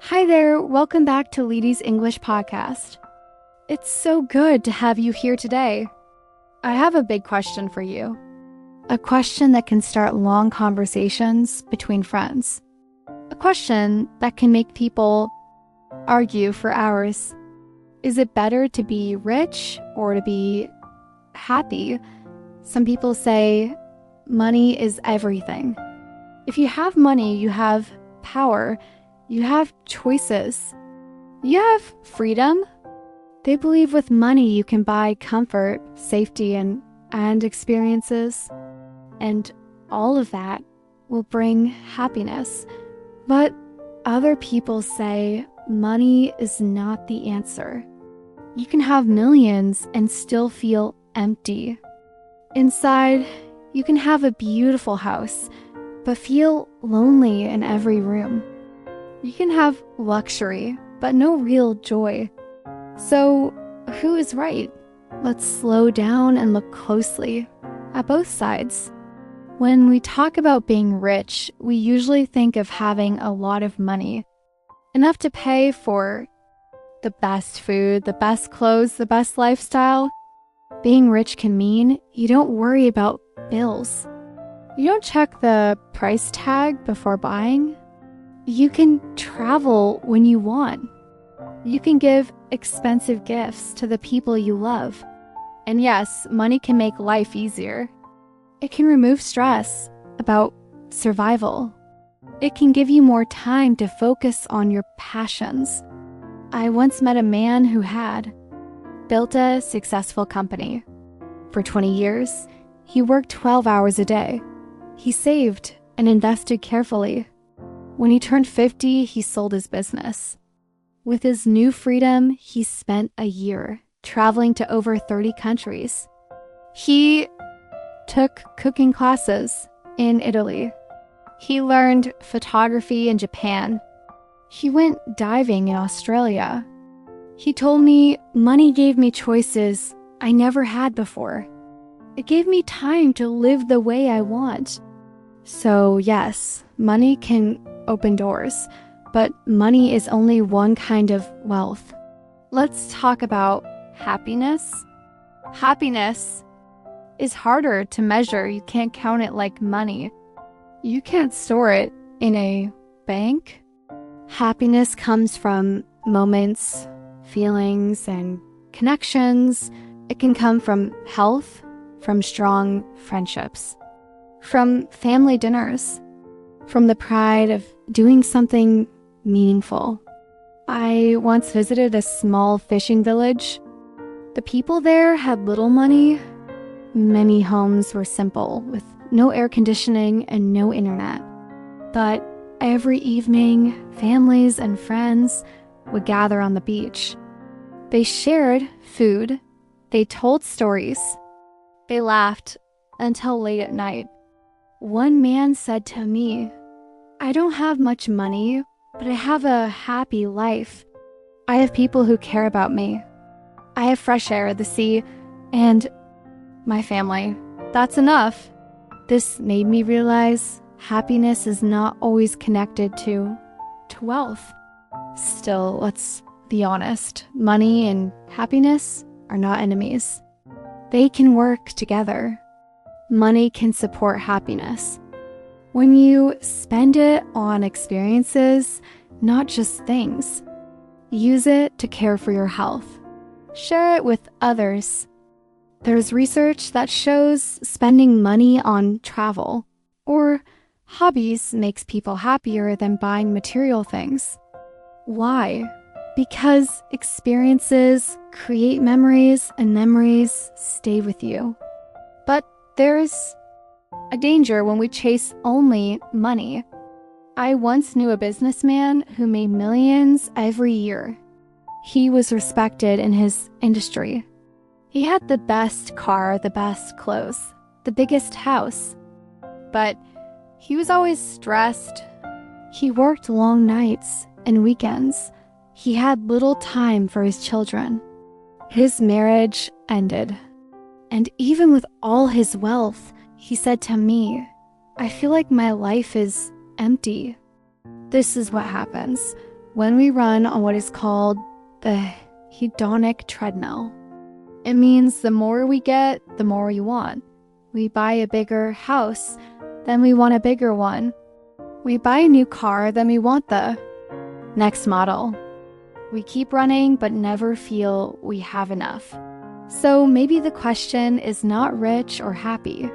Hi there, welcome back to Lety English Podcast. It's so good to have you here today. I have a big question for you. A question that can start long conversations between friends. A question that can make people argue for hours. Is it better to be rich or to be happy? Some people say money is everything. If you have money, you have power. You have choices. You have freedom. They believe with money you can buy comfort, safety, and experiences. And all of that will bring happiness. But other people say money is not the answer. You can have millions and still feel empty. Inside, you can have a beautiful house, but feel lonely in every room. You can have luxury, but no real joy. So, who is right? Let's slow down and look closely at both sides. When we talk about being rich, we usually think of having a lot of money, enough to pay for the best food, the best clothes, the best lifestyle. Being rich can mean you don't worry about bills. You don't check the price tag before buying. You can travel when you want. You can give expensive gifts to the people you love. And yes, money can make life easier. It can remove stress about survival. It can give you more time to focus on your passions. I once met a man who had built a successful company. For 20 years, he worked 12 hours a day. He saved and invested carefully. When he turned 50, he sold his business. With his new freedom, he spent a year traveling to over 30 countries. He took cooking classes in Italy. He learned photography in Japan. He went diving in Australia. He told me money gave me choices I never had before. It gave me time to live the way I want. So yes, money can open doors, but money is only one kind of wealth. Let's talk about happiness. Happiness is harder to measure. You can't count it like money. You can't store it in a bank. Happiness comes from moments, feelings, and connections. It can come from health, from strong friendships, from family dinners, from the pride of doing something meaningful. I once visited a small fishing village. The people there had little money. Many homes were simple, with no air conditioning and no internet. But every evening, families and friends would gather on the beach. They shared food. They told stories. They laughed until late at night. One man said to me, "I don't have much money, but I have a happy life. I have people who care about me. I have fresh air, the sea, and my family. That's enough." This made me realize happiness is not always connected to wealth. Still, let's be honest, money and happiness are not enemies. They can work together. Money can support happiness. When you spend it on experiences, not just things, use it to care for your health. Share it with others. There's research that shows spending money on travel or hobbies makes people happier than buying material things. Why? Because experiences create memories and memories stay with you. But there's a danger when we chase only money. I once knew a businessman who made millions every year. He was respected in his industry. He had the best car, the best clothes, the biggest house. But he was always stressed. He worked long nights and weekends. He had little time for his children. His marriage ended. And even with all his wealth, he said to me, "I feel like my life is empty." This is what happens. when we run on what is called the hedonic treadmill. It means the more we get, the more we want. We buy a bigger house, then we want a bigger one. We buy a new car, then we want the next model. We keep running, but never feel we have enough. So maybe the question is not rich or happy.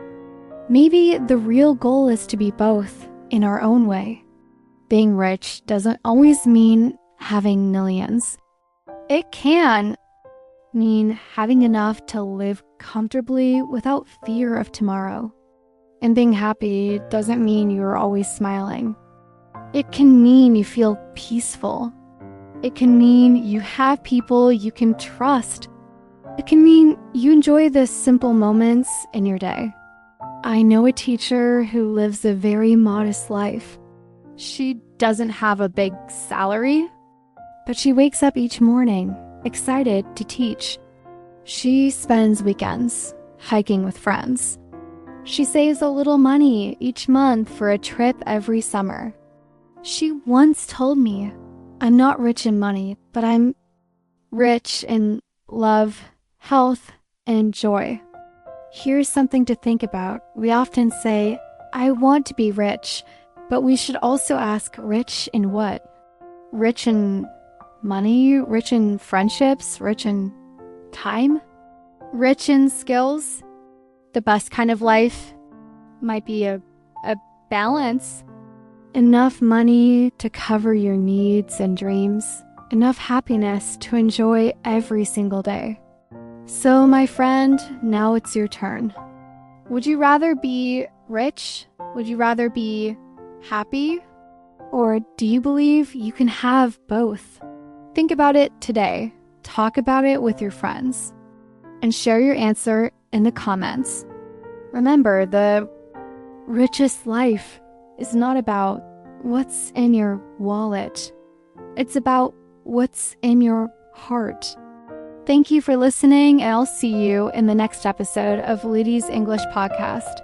Maybe the real goal is to be both in our own way. Being rich doesn't always mean having millions. It can mean having enough to live comfortably without fear of tomorrow. And being happy doesn't mean you're always smiling. It can mean you feel peaceful. It can mean you have people you can trust. It can mean you enjoy the simple moments in your day. I know a teacher who lives a very modest life. She doesn't have a big salary, but she wakes up each morning excited to teach. She spends weekends hiking with friends. She saves a little money each month for a trip every summer. She once told me, "I'm not rich in money, but I'm rich in love, health, and joy." Here's something to think about. We often say, "I want to be rich," but we should also ask, rich in what? Rich in money, rich in friendships, rich in time, rich in skills. The best kind of life might be a balance. Enough money to cover your needs and dreams. Enough happiness to enjoy every single day. So, my friend, now it's your turn. Would you rather be rich? Would you rather be happy? Or do you believe you can have both? Think about it today. Talk about it with your friends. And share your answer in the comments. Remember, the richest life is not about what's in your wallet. It's about what's in your heart. Thank you for listening, and I'll see you in the next episode of Lety English Podcast.